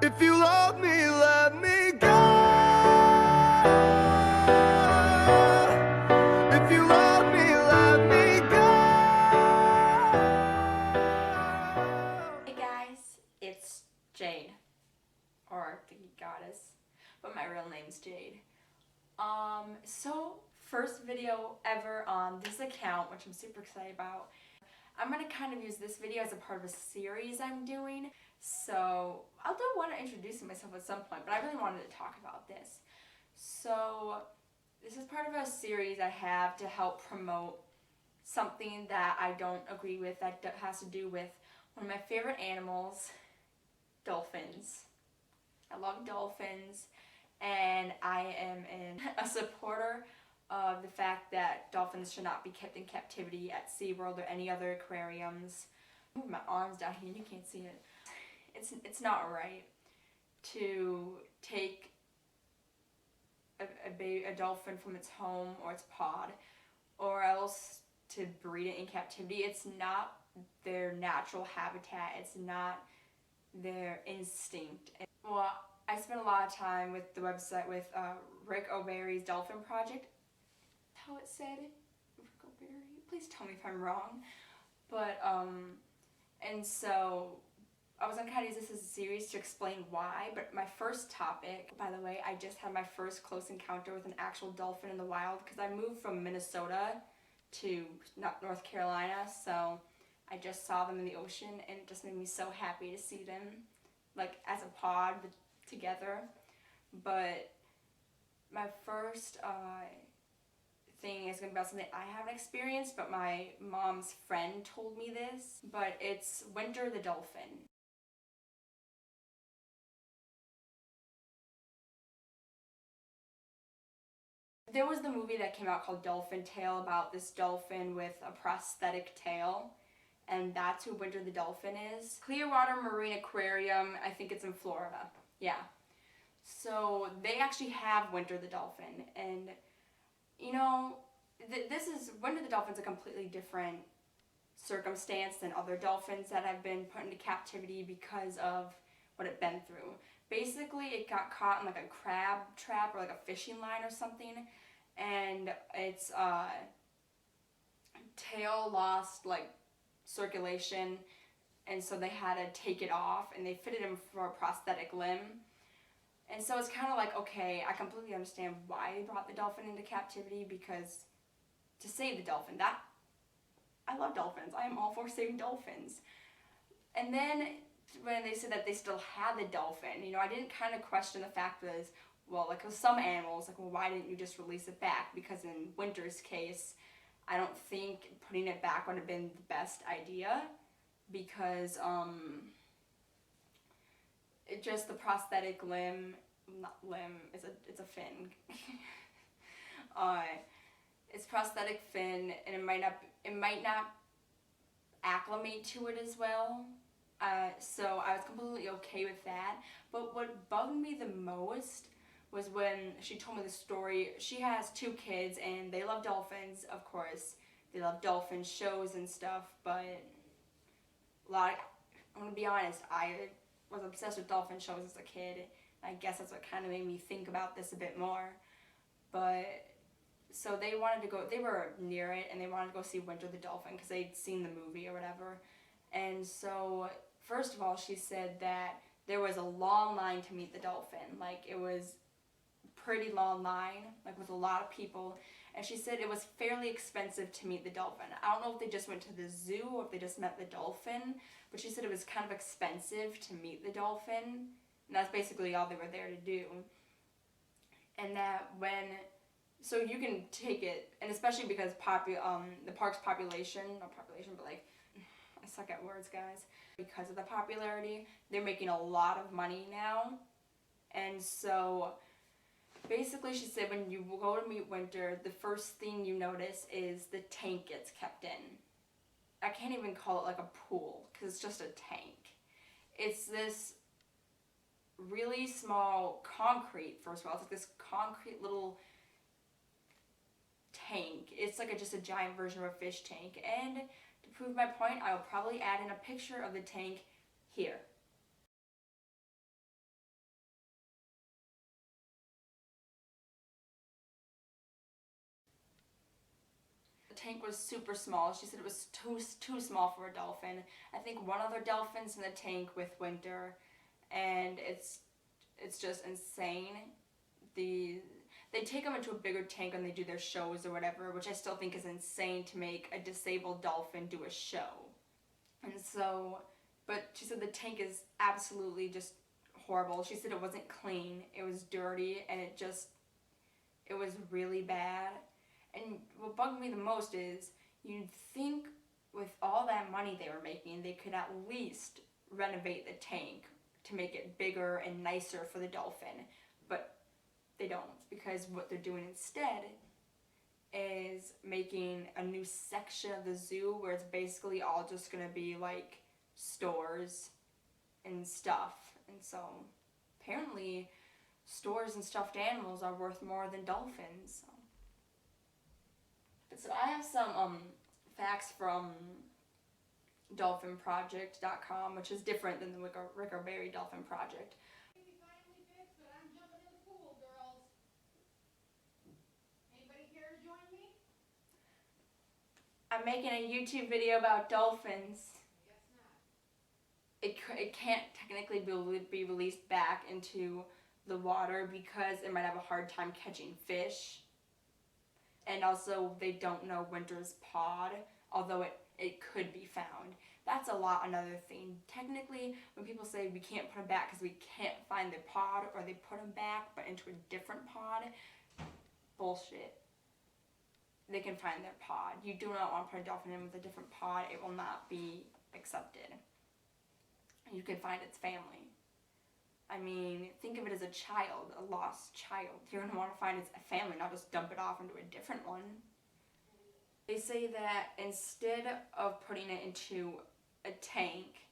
If you love me, let me go. If you love me, let me go. Hey guys, it's Jade, or the goddess, but my real name's Jade. So first video ever on this account, which I'm super excited about. I'm gonna kind of use this video as a part of a series I'm doing. So I do want to introduce myself at some point, but I really wanted to talk about this. So this is part of a series I have to help promote something that I don't agree with that has to do with one of my favorite animals, dolphins. I love dolphins, and I am a supporter of the fact that dolphins should not be kept in captivity at SeaWorld or any other aquariums. Move my arms down here, you can't see it. It's not right to take a dolphin from its home or its pod, or else to breed it in captivity. It's not their natural habitat. It's not their instinct. Well, I spent a lot of time with the website with Rick O'Barry's Dolphin Project. How it said, Rick O'Barry. Please tell me if I'm wrong. But and so I was gonna kind of use this as a series to explain why. But my first topic, by the way, I just had my first close encounter with an actual dolphin in the wild because I moved from Minnesota to North Carolina, so I just saw them in the ocean, and it just made me so happy to see them, like, as a pod together. But my first thing is going to be about something I haven't experienced, but my mom's friend told me this, but it's Winter the dolphin. There was the movie that came out called Dolphin Tale about this dolphin with a prosthetic tail, and that's who Winter the dolphin is. Clearwater Marine Aquarium, I think it's in Florida. Yeah. So they actually have Winter the dolphin, and you know, this is Winter the dolphin's a completely different circumstance than other dolphins that have been put into captivity because of what it's been through. Basically, it got caught in like a crab trap or like a fishing line or something, and its tail lost like circulation, and so they had to take it off, and they fitted him for a prosthetic limb. And so it's kind of like, okay, I completely understand why they brought the dolphin into captivity, because to save the dolphin, that I love dolphins. I am all for saving dolphins. And then when they said that they still had the dolphin, I didn't kind of question the fact that, well, like with some animals, like, well, why didn't you just release it back? Because in Winter's case, I don't think putting it back would have been the best idea, because it just, the prosthetic limb, not limb, it's a fin. It's prosthetic fin, and it might not acclimate to it as well. So I was completely okay with that. But what bugged me the most was when she told me the story. She has 2 kids, and they love dolphins, of course. They love dolphin shows and stuff, but I'm gonna be honest, I was obsessed with dolphin shows as a kid. I guess that's what kind of made me think about this a bit more. But so they were near it, and they wanted to go see Winter the dolphin because they'd seen the movie or whatever. And so first of all, she said that there was a long line to meet the dolphin. Like, it was a pretty long line, like with a lot of people. And she said it was fairly expensive to meet the dolphin. I don't know if they just went to the zoo or if they just met the dolphin, but she said it was kind of expensive to meet the dolphin, and that's basically all they were there to do. And that so you can take it, and especially because the park's population, not population, but like, I suck at words, guys. Because of the popularity, they're making a lot of money now. And so basically, she said when you go to meet Winter, the first thing you notice is the tank gets kept in. I can't even call it like a pool, because it's just a tank. It's this really small concrete, first of all. It's like this concrete little tank. It's like just a giant version of a fish tank. And to prove my point, I will probably add in a picture of the tank here. tank was super small. She said it was too small for a dolphin. I think one other dolphin's in the tank with Winter, and it's just insane. They take them into a bigger tank when they do their shows or whatever, which I still think is insane to make a disabled dolphin do a show. And so, but she said the tank is absolutely just horrible. She said it wasn't clean, it was dirty, and it was really bad. And what bugged me the most is, you'd think with all that money they were making, they could at least renovate the tank to make it bigger and nicer for the dolphin. But they don't, because what they're doing instead is making a new section of the zoo where it's basically all just going to be like stores and stuff. And so apparently stores and stuffed animals are worth more than dolphins. So I have some facts from dolphinproject.com, which is different than the Rickerberry Dolphin Project. Finally fixed, but I'm jumping in the pool, girls. Anybody care to join me? I'm making a YouTube video about dolphins. Guess not. It can't technically be released back into the water because it might have a hard time catching fish. And also, they don't know Winter's pod, although it could be found. That's another thing. Technically, when people say we can't put them back because we can't find their pod, or they put them back but into a different pod, bullshit. They can find their pod. You do not want to put a dolphin in with a different pod. It will not be accepted. You can find its family. I mean, think of it as a child, a lost child. You're going to want to find its family, not just dump it off into a different one. They say that instead of putting it into a tank,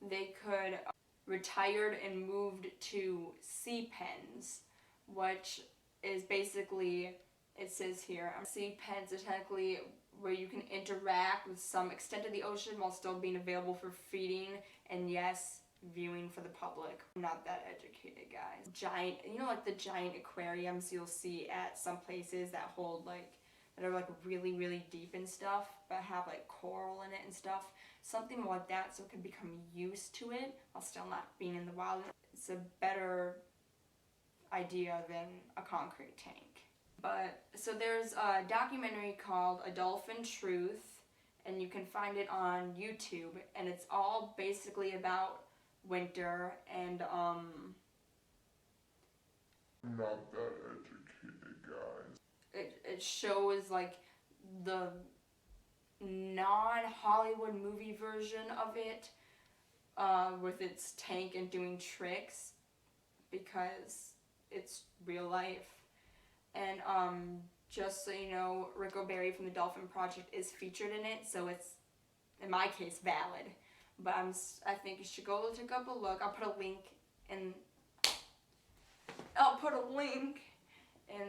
they could retired and moved to sea pens, which is basically, it says here, sea pens are technically where you can interact with some extent of the ocean while still being available for feeding and, yes, viewing for the public. I'm not that educated, guys. Giant, like the giant aquariums you'll see at some places that hold that are really, really deep and stuff, but have coral in it and stuff. Something like that, so it can become used to it while still not being in the wild. It's a better idea than a concrete tank. But so there's a documentary called A Dolphin Truth, and you can find it on YouTube, and it's all basically about Winter and not that educated, guys. It shows the non-Hollywood movie version of it, with its tank and doing tricks, because it's real life. And just so you know, Rickerberry from the Dolphin Project is featured in it, so it's, in my case, valid. But I think you should go take up a look. I'll put a link in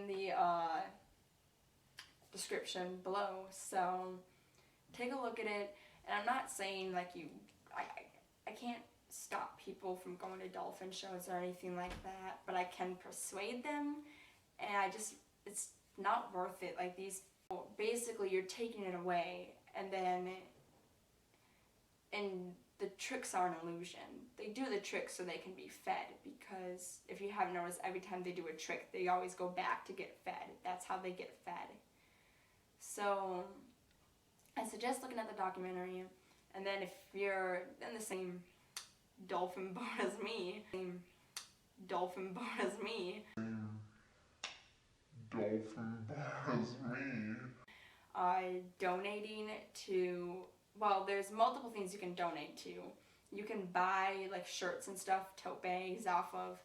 the description below. So take a look at it. And I'm not saying I can't stop people from going to dolphin shows or anything like that, but I can persuade them, and it's not worth it. Basically you're taking it away, and the tricks are an illusion. They do the tricks so they can be fed, because if you haven't noticed, every time they do a trick, they always go back to get fed. That's how they get fed. So I suggest looking at the documentary, and then if you're in the same dolphin boat as me, Dolphin bars me. Donating to, well, there's multiple things you can donate to. You can buy shirts and stuff, tote bags off of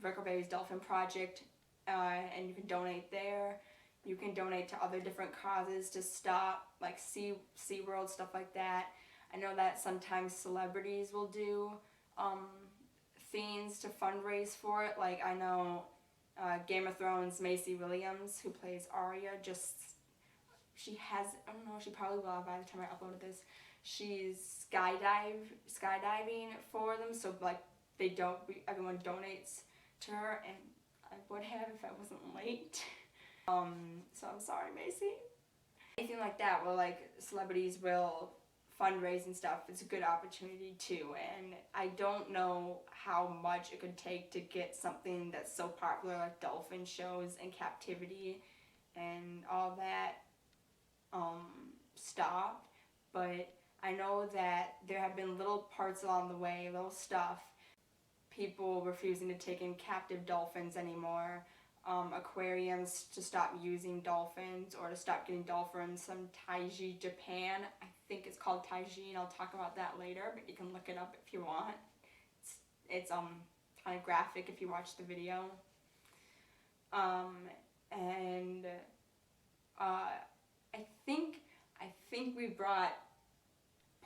Rickerberry's Dolphin Project, and you can donate there. You can donate to other different causes to stop, SeaWorld, stuff like that. I know that sometimes celebrities will do things to fundraise for it. I know Game of Thrones' Macy Williams, who plays Arya, she probably will have by the time I uploaded this. She's skydiving for them, so everyone donates to her, and I would have if I wasn't late. So I'm sorry, Macy. anything like that where like celebrities will fundraise and stuff, it's a good opportunity too. And I don't know how much it could take to get something that's so popular like dolphin shows in captivity and all that stopped, but I know that there have been little parts along the way, little stuff, people refusing to take in captive dolphins anymore, aquariums to stop using dolphins or to stop getting dolphins from Taiji, Japan. I think it's called Taiji, and I'll talk about that later, but you can look it up if you want. It's kind of graphic if you watch the video. And I think we brought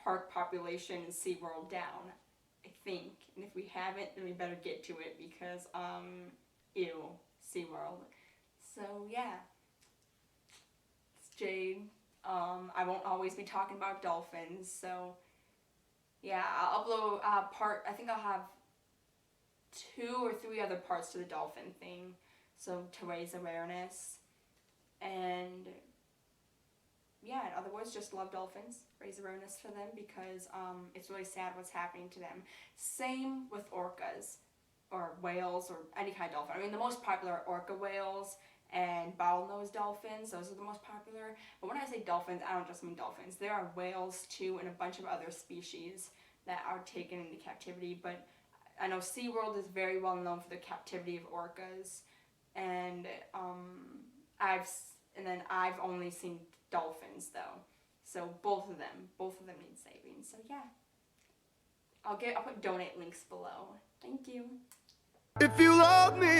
park population in SeaWorld down. I think, and if we haven't, then we better get to it because ew, SeaWorld. So yeah, it's Jade. I won't always be talking about dolphins, so yeah, I'll upload I think I'll have 2 or 3 other parts to the dolphin thing, so to raise awareness. And yeah, in other words, just love dolphins, raise awareness for them because it's really sad what's happening to them. Same with orcas or whales or any kind of dolphin. I mean, the most popular are orca whales and bottlenose dolphins. Those are the most popular. But when I say dolphins, I don't just mean dolphins. There are whales too and a bunch of other species that are taken into captivity. But I know SeaWorld is very well known for the captivity of orcas. And I've only seen dolphins though, so both of them need saving. So yeah, I'll put donate links below. Thank you. If you love me,